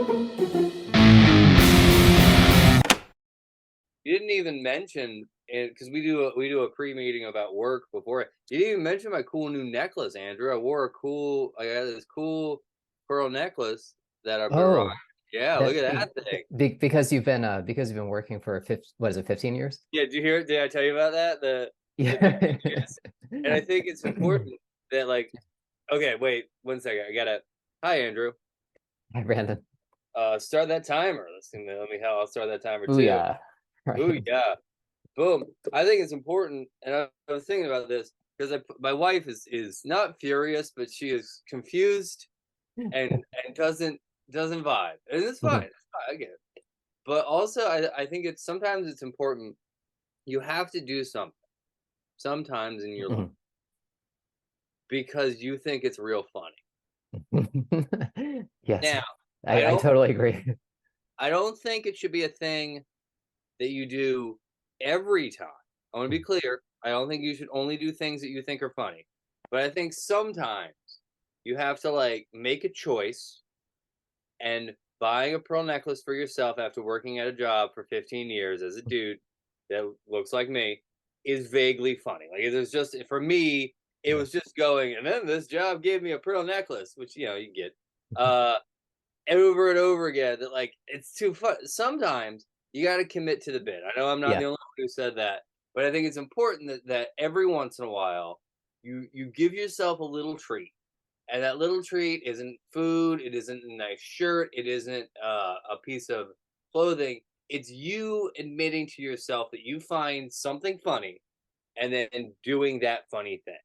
You didn't even mention it because we do a pre-meeting about work before. You didn't even mention my cool new necklace, Andrew. I got this cool pearl necklace that I've been rocking. Oh, Yeah, look that at that thing. because you've been working for what is it, 15 years? Yeah, did you hear? Did I tell you about that? The 15 Yeah. years. And I think it's important that like, okay, wait 1 second. I gotta. Hi, Andrew. Hi, Brandon. Start that timer. Let me I'll start that timer Oh too. yeah. Oh Right. yeah. Boom. I think it's important, and I was thinking about this because my wife is not furious, but she is confused and doesn't vibe, and it's fine. Mhm. It's fine. I get it. But also, I think it's sometimes it's important. You have to do something sometimes in your life Mhm. because you think it's real funny. Yes, Now, I I don't totally agree. I don't think it should be a thing that you do every time. I want to be clear. I don't think you should only do things that you think are funny. But I think sometimes you have to like make a choice, and buying a pearl necklace for yourself after working at a job for 15 years as a dude that looks like me is vaguely funny. Like it was just for me, it Yeah. was just going, and then this job gave me a pearl necklace, which you get. Uh over and over again that like it's too fun. Sometimes you got to commit to the bit. I know I'm not the Yeah. only one who said that, but I think it's important that every once in a while you give yourself a little treat, and that little treat isn't food, it isn't a nice shirt, it isn't a piece of clothing. It's you admitting to yourself that you find something funny and then doing that funny thing.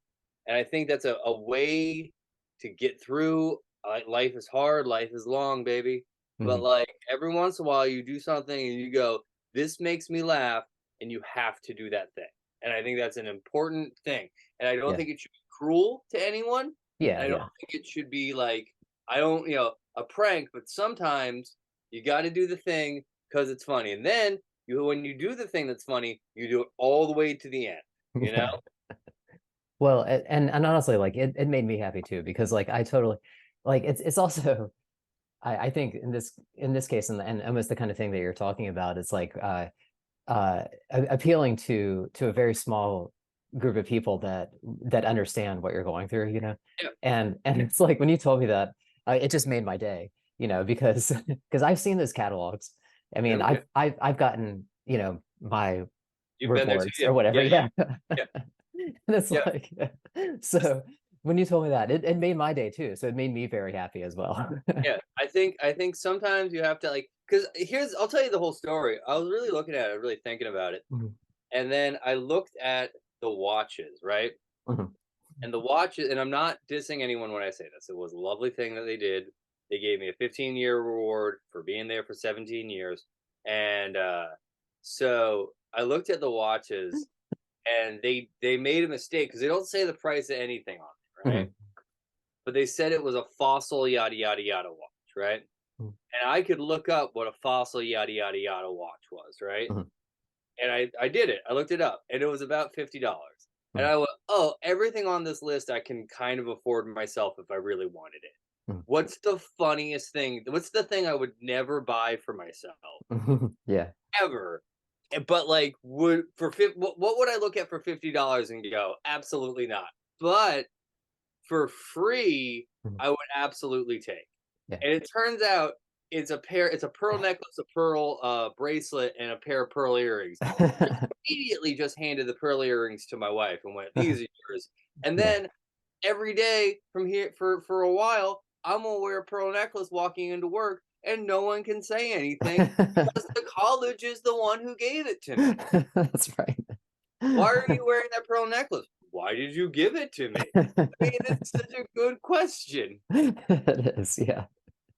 And I think that's a way to get through. Life is hard, life is long, baby. But Mhm. like every once in a while, you do something and you go, "This makes me laugh," and you have to do that thing. And I think that's an important thing. And I don't Yeah. think it should be cruel to anyone. Yeah. I don't Yeah. think it should be like I don't, a prank. But sometimes you got to do the thing because it's funny, and then when you do the thing that's funny, you do it all the way to the end. You know? Yeah. Well, and honestly, like it made me happy too because like I totally like it's also I think in this case and almost the kind of thing that you're talking about, it's like appealing to a very small group of people that understand what you're going through, Yeah. and it's like when you told me that, it just made my day, because because I've seen those catalogs. I mean, Okay. I've gotten my You've been there too. rewards Yeah. or whatever, Yeah. yeah. Yeah. And it's Yeah. like, so when you told me that, it made my day too. So it made me very happy as well. Yeah. I think sometimes you have to like because I'll tell you the whole story. I was really looking at it, really thinking about it. Mhm, And then I looked at the watches, right? mhm, And the watches, and I'm not dissing anyone when I say this. It was a lovely thing that they did. They gave me a 15-year reward for being there for 17 years. And so I looked at the watches and they made a mistake because they don't say the price of anything on it, right? mhm, But they said it was a fossil yada yada yada watch, right? And I could look up what a fossil yada yada yada watch was, right? mhm, And I did it. I looked it up, and it was about $50. And mhm, I went, oh, everything on this list I can kind of afford myself if I really wanted it. mhm, What's the funniest thing? What's the thing I would never buy for myself mhm. Yeah. ever? But like, what would I look at for $50 and go, absolutely not. But for free, Mhm. I would absolutely take. Yeah. And it turns out it's a pearl necklace, a pearl bracelet, and a pair of pearl earrings. Immediately just handed the pearl earrings to my wife and went, "These are yours." And Yeah. then every day from here for a while, I'm gonna wear a pearl necklace walking into work, and no one can say anything because the college is the one who gave it to me. That's right. Why are you wearing that pearl necklace? Why did you give it to me? I mean, it's such a good question. It is, yeah.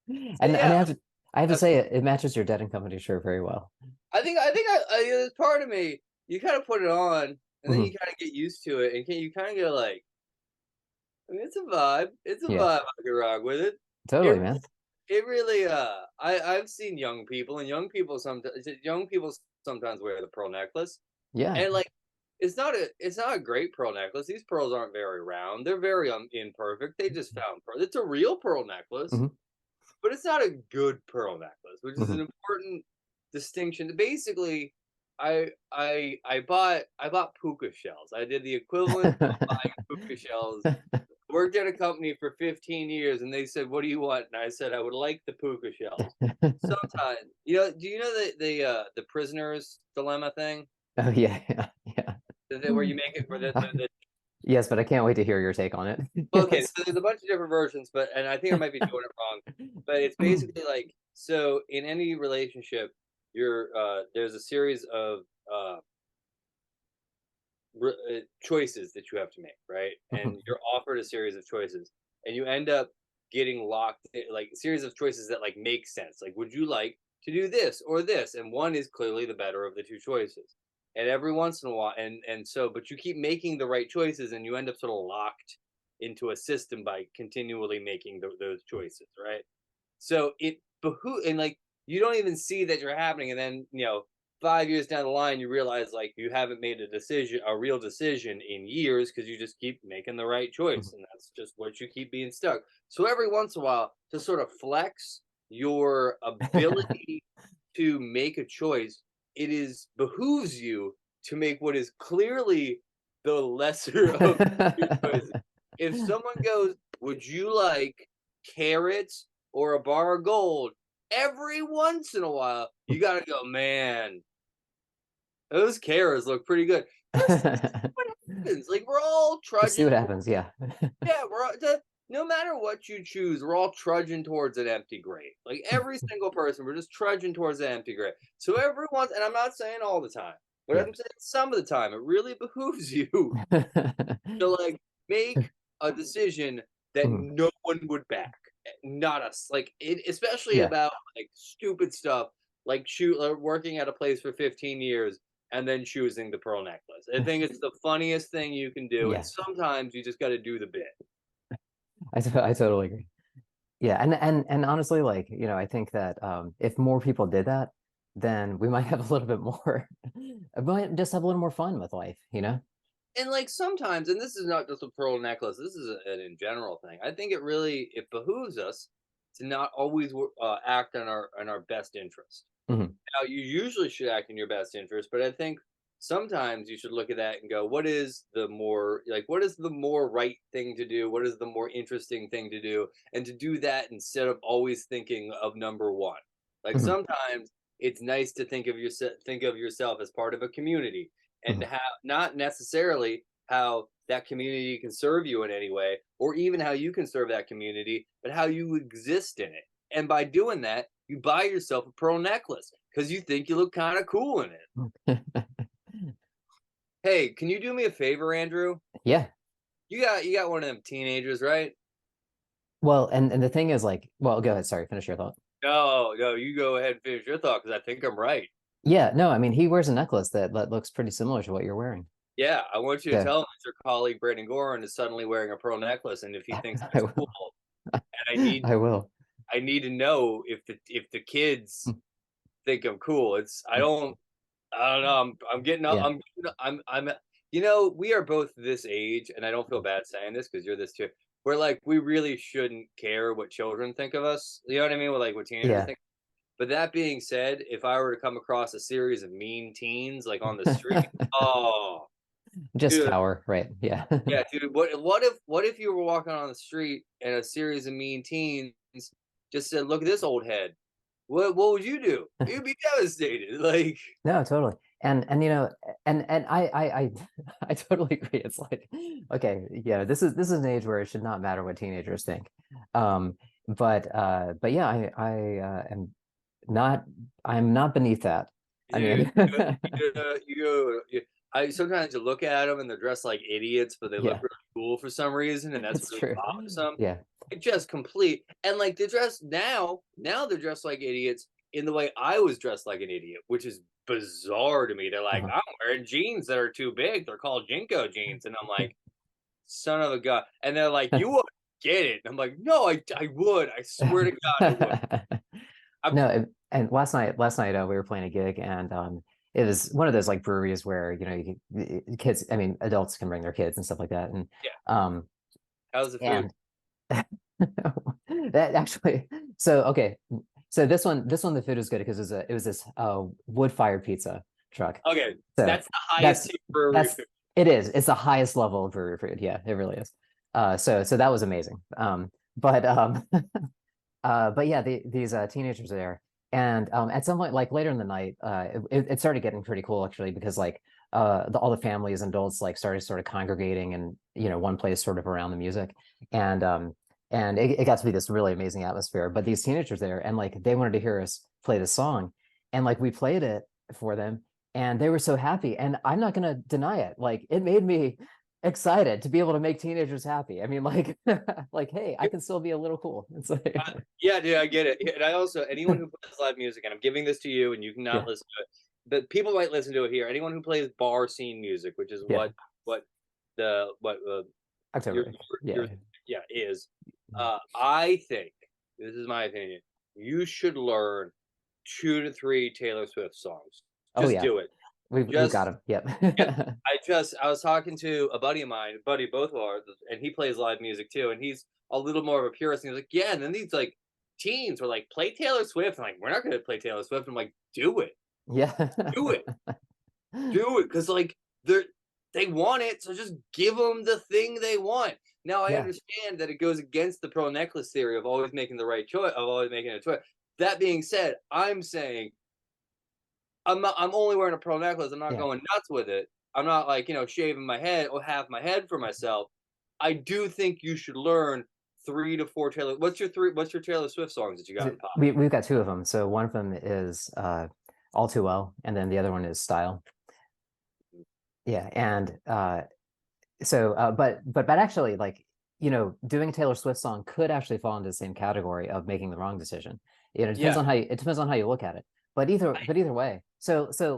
So And yeah, I have to that's say it matches your Dead and Company shirt very well. there's part of me. You kind of put it on, and then you Mhm. kind of get used to it, and you kind of get like, I mean, it's a vibe. It's a Yeah, vibe. I can rock with it. It totally, man. it really. I've seen young people, and young people sometimes wear the pearl necklace, Yeah. and like, it's not a great pearl necklace. These pearls aren't very round. They're very imperfect. They just found pearl. It's a real pearl necklace, Mhm. but it's not a good pearl necklace, which is Mhm. an important distinction. Basically, I bought puka shells. I did the equivalent of buying puka shells. Worked at a company for 15 years, and they said, "What do you want?" And I said, "I would like the puka shells." Sometimes, do you know the prisoner's dilemma thing? Oh yeah, yeah, yeah. Where you make it where the Yes, but I can't wait to hear your take on it. okay, Yes. so there's a bunch of different versions, and I think I might be doing it wrong. But it's basically like, so in any relationship, there's a series of uh, choices that you have to make, right? And you're offered a series of choices, and you end up getting locked like a series of choices that like make sense. Like, would you like to do this or this? And one is clearly the better of the two choices. And every once in a while, but you keep making the right choices, and you end up sort of locked into a system by continually making those choices, right? So and like you don't even see that you're happening, and then 5 years down the line, you realize like you haven't made a real decision in years because you just keep making the right choice, and that's just what you keep being stuck. So every once in a while, to sort of flex your ability to make a choice, it is behooves you to make what is clearly the lesser of your choices. If someone goes, "Would you like carrots or a bar of gold?" Every once in a while, you gotta go, man, those carrots look pretty good. Just see what happens. Like we're all Just see trudging. what happens. Yeah. Yeah, no matter what you choose, we're all trudging towards an empty grave. Like every single person, we're just trudging towards an empty grave. So every once, and I'm not saying all the time, but Yeah. I'm saying some of the time, it really behooves you to like make a decision that Mhm. no one would back, not us. Like it, especially Yeah. about like stupid stuff, like working at a place for 15 years and then choosing the pearl necklace. I think it's the funniest thing you can do, and Yeah. sometimes you just got to do the bit. I totally agree. Yeah, and honestly, like, I think that if more people did that, then we might have a little bit more, we might just have a little more fun with life, you know? And like sometimes, and this is not just a pearl necklace, this is an in general thing. I think it behooves us to not always act on our best interest. Mhm. Now, you usually should act in your best interest, but I think sometimes you should look at that and go, what is the more right thing to do? What is the more interesting thing to do? And to do that instead of always thinking of number one. Like Mhm. sometimes it's nice to think of yourself as part of a community, and Mhm. how not necessarily how that community can serve you in any way, or even how you can serve that community, but how you exist in it. And by doing that, you buy yourself a pearl necklace because you think you look kind of cool in it. Hey, can you do me a favor, Andrew? Yeah. You got one of them teenagers, right? Well, and the thing is like, well, go ahead. Sorry, finish your thought. No, no, you go ahead and finish your thought because I think I'm right. Yeah, no, I mean, he wears a necklace that looks pretty similar to what you're wearing. Yeah, I want you to So tell him that your colleague Brandon Goran is suddenly wearing a pearl necklace, and if he thinks I that's cool, will. and I will. I need to know if the kids think I'm cool. I don't know. I'm getting up. Yeah. I'm. We are both this age, and I don't feel bad saying this because you're this too. We're like we really shouldn't care what children think of us. You know what I mean? With like what teenagers Yeah. think. But that being said, if I were to come across a series of mean teens like on the street, oh, Just dude, cower, right? Yeah. yeah, dude. What if you were walking on the street and a series of mean teens just said, "Look at this old head." What would you do? You'd be devastated. Like, No, totally. And and I I totally agree. It's like, okay, yeah, this is an age where it should not matter what teenagers think. But yeah, am not I'm not beneath that. I dude, mean, I sometimes you look at them and they're dressed like idiots, but they look yeah, really cool for some reason, and that's it's really true. bothersome. Yeah. It just complete and like they're dressed now. Now they're dressed like idiots in the way I was dressed like an idiot, which is bizarre to me. They're like, Uh-huh. I'm wearing jeans that are too big. They're called Jinko jeans, and I'm like, son of a gun. And they're like, you would get it. And I'm like, no, I would. I swear to God, I would. I'm, No, and last night we were playing a gig, and it was one of those like breweries where kids, I mean adults can bring their kids and stuff like that, yeah. um How's the food? and That actually, so okay, so this one the food was good because it was this wood fired pizza truck. Okay, So that's the highest that's tier brewery that's food. it is. It's the highest level of brewery food. Yeah, it really is. So that was amazing. But but yeah, these teenagers are there, and at some point, like later in the night, it started getting pretty cool actually because like all the families and adults like started sort of congregating in one place sort of around the music, and it got to be this really amazing atmosphere. But these teenagers there, and like they wanted to hear us play the song, and like we played it for them, and they were so happy. And I'm not gonna deny it, like it made me excited to be able to make teenagers happy. I mean, like, like, hey, I can still be a little cool. It's like, Yeah, dude, I get it. And I also, anyone who plays live music, and I'm giving this to you, and you cannot yeah, listen to it, but people might listen to it here. Anyone who plays bar scene music, which is yeah, what the what your October. your Yeah. yeah is. I think this is my opinion. You should learn 2 to 3 Taylor Swift songs. Oh Just yeah, do it. we've got Just him. Yep. yeah. I was talking to a buddy of mine, buddy both of ours, and he plays live music too, and he's a little more of a purist. And he's like, yeah, and then these like teens were like, play Taylor Swift. I'm like, we're not gonna play Taylor Swift. I'm like, Yeah. do it, do it, because like they want it, so just give them the thing they want. Now I Yeah. understand that it goes against the pearl necklace theory of always making the right choice, of always making a choice. That being said, I'm saying I'm only wearing a pearl necklace. I'm not Yeah. going nuts with it. I'm not like, shaving my head or half my head for myself. I do think you should learn 3 to 4 Taylor. What's your Taylor Swift songs that you got in pop? We've got two of them. So one of them is All Too Well, and then the other one is Style. Yeah, and but actually, like doing a Taylor Swift song could actually fall into the same category of making the wrong decision. It depends Yeah. on it depends on how you look at it. But either way,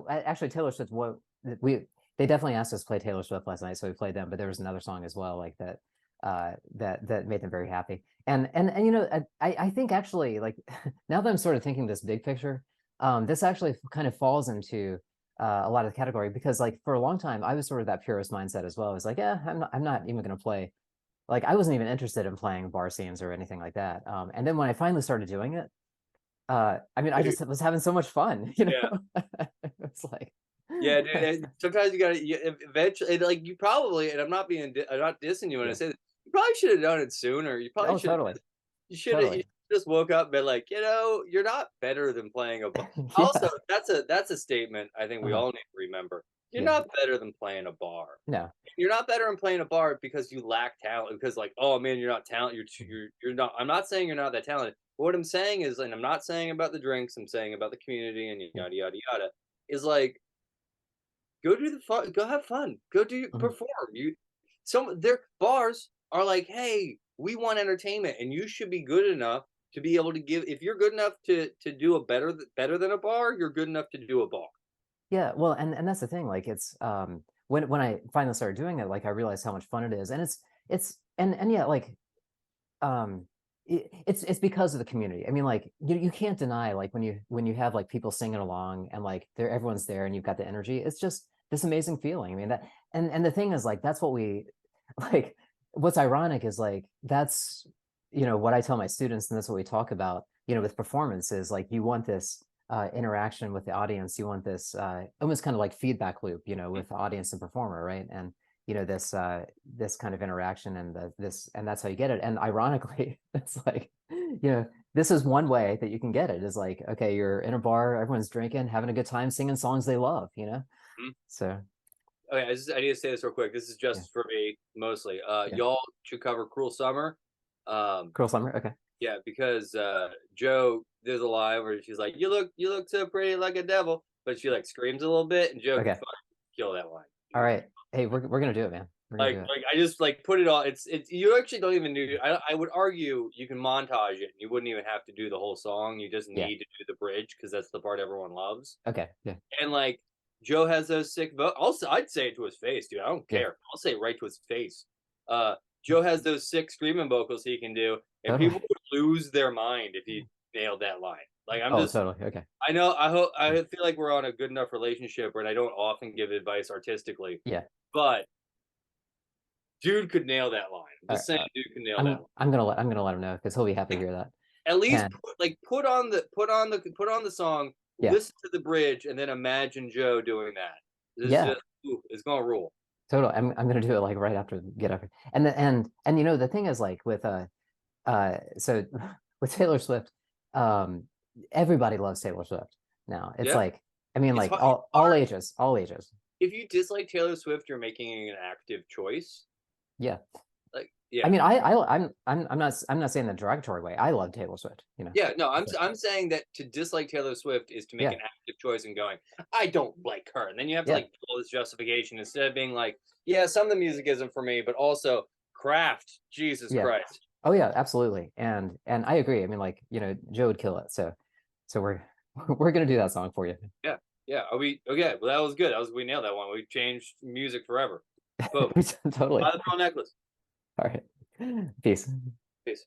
actually Taylor Swift, what we they definitely asked us to play Taylor Swift last night, so we played them. But there was another song as well like that that made them very happy. And I think actually like now that I'm sort of thinking this big picture, this actually kind of falls into a lot of the category because like for a long time I was sort of that purist mindset as well. I was like, yeah, I'm not even going to play. Like I wasn't even interested in playing bar scenes or anything like that. And then when I finally started doing it, I mean, I Dude, just was having so much fun, yeah. It's like, Yeah, dude. Sometimes you gotta eventually, like you probably, and I'm not dissing you when I yeah. say this. You probably should have done it sooner. You probably Oh, should have. totally, You totally. just woke up and been like, you're not better than playing a bar. Also, Yeah. that's a statement I think we Uh-huh. all need to remember. You're Yeah. not better than playing a bar. No. You're not better than playing a bar because you lack talent. Because like, oh man, you're not talented. You're not. I'm not saying you're not that talented. But what I'm saying is, and I'm not saying about the drinks. I'm saying about the community and Yeah. yada yada yada. Is like go do the fun. Go have fun. Go do Mhm. perform. Their bars are like, hey, we want entertainment, and you should be good enough to be able to give. If you're good enough to do a better than a bar, you're good enough to do a bar. Yeah. Well, and that's the thing. Like it's when I finally started doing it, like I realized how much fun it is, and it's and yeah, like it's because of the community. I mean, like you can't deny like when you have like people singing along and like everyone's there and you've got the energy. It's just this amazing feeling. I mean that and the thing is like that's what we like. What's ironic is like that's what I tell my students and that's what we talk about. With performance is like you want this interaction with the audience. You want this almost kind of like feedback loop. With the audience and performer, right? And this kind of interaction and that's how you get it. And ironically it's like this is one way that you can get it is like, okay, you're in a bar, everyone's drinking, having a good time, singing songs they love. Mhm. So Okay, I need to say this real quick. This is yeah. just for me mostly. Yeah. Y'all should cover "Cruel Summer." Um, Cruel Summer. Okay. yeah, because Joe, there's a line where she's like, you look so pretty like a devil," but she like screams a little bit, and Joe can Okay. fucking kill that line. All right. Hey, we're gonna do it, man. We're gonna do it. Like I just like put it all. It's you actually don't even need. I would argue you can montage it. You wouldn't even have to do the whole song. You just Yeah. need to do the bridge because that's the part everyone loves. Okay. Yeah. And like Joe has those sick I'd say it to his face, dude. I don't Yeah. care. I'll say it right to his face. Joe has those sick screaming vocals he can do, and Totally. people would lose their mind if he nailed that line. Like I'm Oh, just totally. Okay. I know I feel like we're on a good enough relationship where I don't often give advice artistically, Yeah. but Dude could nail that line. I'm just saying, dude could nail that line. I'm gonna let him know because he'll be happy to hear that. At least And put on the song, yeah, listen to the bridge, and then imagine Joe doing that. This is yeah, just, it's gonna rule. totally. I'm gonna do it like right after get up. And you know the thing is like with so with Taylor Swift, everybody loves Taylor Swift now. It's Yeah, like I mean it's like hard. all ages, all ages. If you dislike Taylor Swift, you're making an active choice. Yeah. Like, I yeah, mean, I'm not saying the derogatory way. I love Taylor Swift, you know. yeah. No, So, I'm saying that to dislike Taylor Swift is to make yeah, an active choice and going, I don't like her, and then you have to yeah, like pull this justification instead of being like, yeah, some of the music isn't for me, but also craft. Jesus yeah. Christ. Oh yeah, absolutely. And I agree. I mean, like, you know, Joe would kill it. So we're gonna do that song for you. Yeah, yeah. Are we okay? Well, that was good. We nailed that one. We changed music forever. Boom. Totally. Buy the pearl necklace. All right. Peace. Peace.